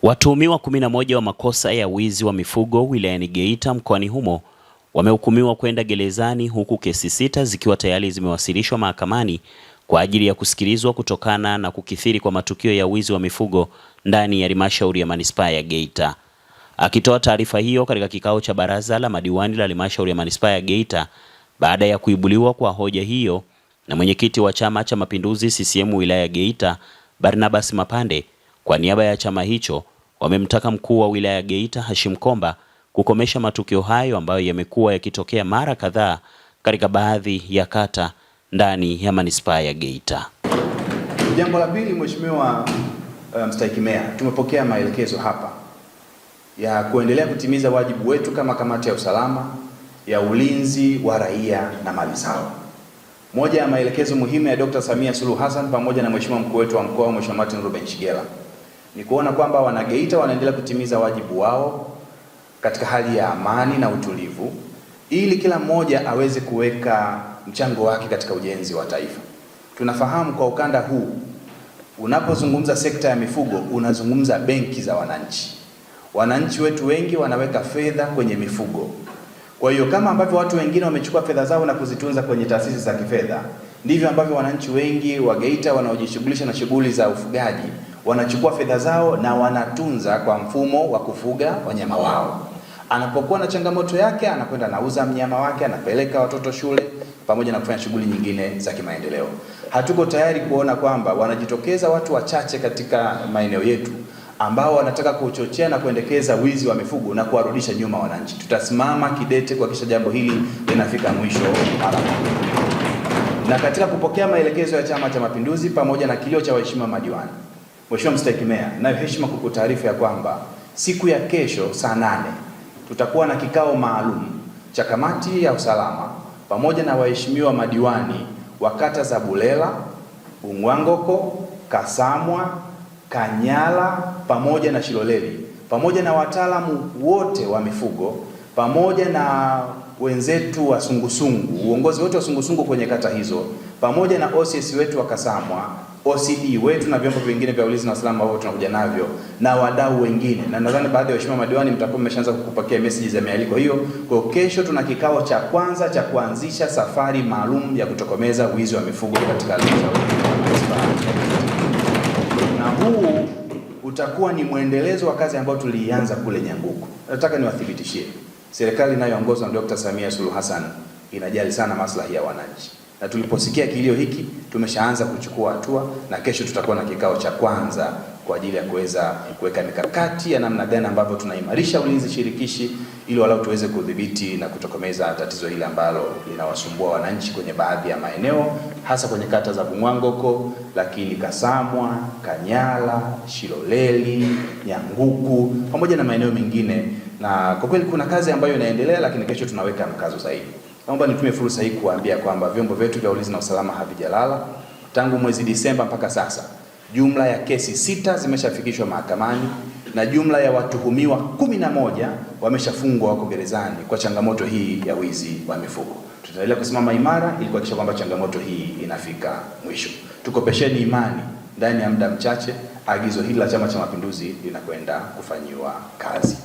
Watuhumiwa 11 wa makosa ya wizi wa mifugo wilayani Geita mkoani humo wamehukumiwa kwenda gerezani, huku kesi 6 zikiwa tayari zimewasilishwa mahakamani kwa ajili ya kusikilizwa kutokana na kukithiri kwa matukio ya wizi wa mifugo ndani ya halmashauri ya manispaa ya Geita. Akitoa taarifa hiyo katika kikao cha baraza la madiwani la halmashauri ya manispaa ya Geita baada ya kuibuliwa kwa hoja hiyo na mwenyekiti wa Chama cha Mapinduzi CCM wilaya ya Geita Barnabas Mapande, kwa niaba ya chama hicho wamemtaka mkuu wa wilaya ya Geita Hashim Komba kukomesha matukio hayo ambayo yamekuwa yakitokea mara kadhaa katika baadhi ya kata ndani ya manispaa ya Geita. Jambo la pili, Mheshimiwa Mstahiki Meya, tumepokea maelekezo hapa ya kuendelea kutimiza wajibu wetu kama kamati ya usalama ya ulinzi wa raia na mali zao. Moja ya maelekezo muhimu ya Dr. Samia Suluhu Hassan pamoja na Mheshimiwa mkuu wetu wa mkoa Mheshimiwa Martin Ruben Shigela ni kuona kwamba wanageita wanaendelea kutimiza wajibu wao katika hali ya amani na utulivu, ili kila mmoja aweze kuweka mchango wake katika ujenzi wa taifa. Tunafahamu kwa ukanda huu, unapozungumza sekta ya mifugo unazungumza benki za wananchi. Wananchi wetu wengi wanaweka fedha kwenye mifugo. Kwa hiyo kama ambavyo watu wengine wamechukua fedha zao na kuzitunza kwenye taasisi za kifedha, ndivyo ambavyo wananchi wengi wa Geita wanaojishughulisha na shughuli za ufugaji wanachukua fedha zao na wanatunza kwa mfumo wa kufuga wanyama wao. Anapokuwa na changamoto yake, anakwenda anauza mnyama wake, anapeleka watoto shule pamoja na kufanya shughuli nyingine za kimaendeleo. Hatuko tayari kuona kwamba wanajitokeza watu wachache katika maeneo yetu ambao wanataka kuchochea na kuendekeza wizi wa mifugo na kuwarudisha nyuma wananchi. Tutasimama kidete kuhakikisha jambo hili linafika mwisho mara moja. Na katika kupokea maelekezo ya Chama cha Mapinduzi pamoja na kilio cha waheshimiwa madiwani, Mheshimiwa Mstahiki Meya, nayo heshima kukutaarifa ya kwamba siku ya kesho saa 8 tutakuwa na kikao maalum cha kamati ya usalama pamoja na waheshimiwa madiwani wa kata za Bulela, Bungwangoko, Kasamwa, Kanyala pamoja na Shiloleli, pamoja na wataalamu wote wa mifugo, pamoja na wenzetu wa sungusungu, uongozi wote wa sungusungu kwenye kata hizo, pamoja na OCS wetu wa Kasamwa, OCD wetu na vyombo vingine vya ulinzi na usalama ambao tunakuja navyo na wadau wengine. Na nadhani baadhi ya waheshimiwa madiwani mtakuwa mmeshaanza kukupakia message za mialiko hiyo. Kwa kesho tuna kikao cha kwanza cha kuanzisha safari maalum ya kutokomeza wizi wa mifugo katika halmashauri. Na huu utakuwa ni mwendelezo wa kazi ambayo tulianza kule Nyanguku. Nataka niwathibitishie, serikali inayoongozwa na Dr. Samia Suluhu Hassan inajali sana maslahi ya wananchi. Na tuliposikia kilio hiki tumeshaanza kuchukua hatua, na kesho tutakuwa na kikao cha kwanza kwa ajili ya kuweza kuweka mikakati ya namna gani ambavyo tunaimarisha ulinzi shirikishi ili walau tuweze kudhibiti na kutokomeza tatizo hili ambalo linawasumbua wananchi kwenye baadhi ya maeneo, hasa kwenye kata za Bungwangoko, lakini Kasamwa, Kanyala, Shiloleli, Nyanguku pamoja na maeneo mengine. Na kwa kweli kuna kazi ambayo inaendelea, lakini kesho tunaweka mkazo zaidi. Naomba nitumie fursa hii kuambia kwamba vyombo vyetu vya ulinzi na usalama havijalala. Tangu mwezi Disemba mpaka sasa, jumla ya kesi 6 zimeshafikishwa mahakamani na jumla ya watuhumiwa 11 wameshafungwa, wako gerezani kwa changamoto hii ya wizi wa mifugo. Tutaendelea kusimama imara ili kuhakikisha kwamba changamoto hii inafika mwisho. Tukopesheni imani, ndani ya muda mchache agizo hili la Chama cha Mapinduzi linakwenda kufanyiwa kazi.